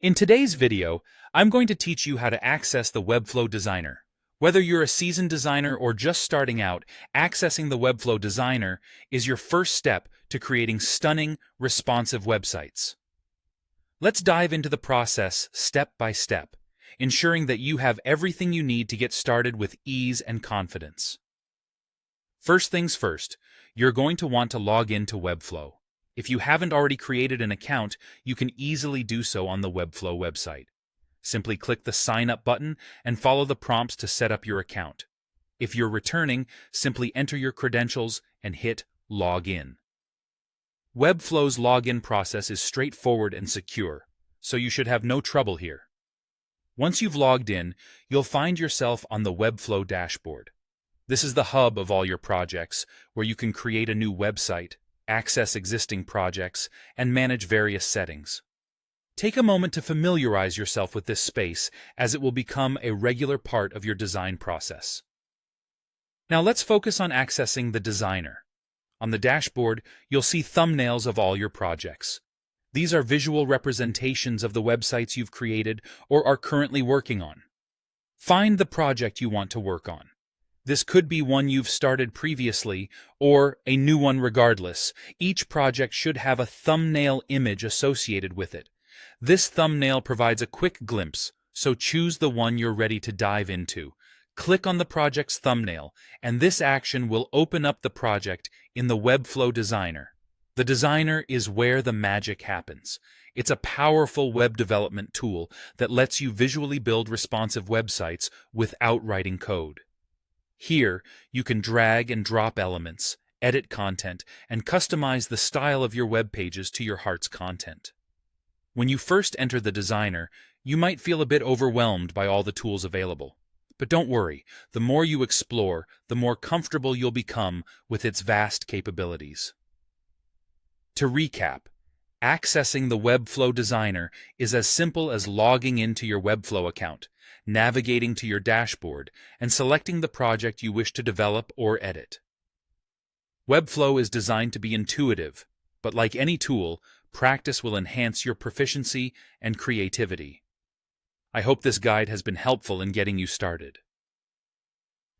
In today's video, I'm going to teach you how to access the Webflow Designer. Whether you're a seasoned designer or just starting out, accessing the Webflow Designer is your first step to creating stunning, responsive websites. Let's dive into the process step by step, ensuring that you have everything you need to get started with ease and confidence. First things first, you're going to want to log into Webflow. If you haven't already created an account, you can easily do so on the Webflow website. Simply click the Sign Up button and follow the prompts to set up your account. If you're returning, simply enter your credentials and hit Log In. Webflow's login process is straightforward and secure, so you should have no trouble here. Once you've logged in, you'll find yourself on the Webflow dashboard. This is the hub of all your projects, where you can create a new website, access existing projects, and manage various settings. Take a moment to familiarize yourself with this space, as it will become a regular part of your design process. Now let's focus on accessing the designer. On the dashboard, you'll see thumbnails of all your projects. These are visual representations of the websites you've created or are currently working on. Find the project you want to work on. This could be one you've started previously, or a new one regardless. Each project should have a thumbnail image associated with it. This thumbnail provides a quick glimpse, so choose the one you're ready to dive into. Click on the project's thumbnail, and this action will open up the project in the Webflow Designer. The Designer is where the magic happens. It's a powerful web development tool that lets you visually build responsive websites without writing code. Here, you can drag and drop elements, edit content, and customize the style of your web pages to your heart's content. When you first enter the designer, you might feel a bit overwhelmed by all the tools available. But don't worry, the more you explore, the more comfortable you'll become with its vast capabilities. To recap, accessing the Webflow Designer is as simple as logging into your Webflow account, navigating to your dashboard, and selecting the project you wish to develop or edit. Webflow is designed to be intuitive, but like any tool, practice will enhance your proficiency and creativity. I hope this guide has been helpful in getting you started.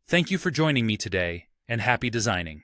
Thank you for joining me today, and happy designing!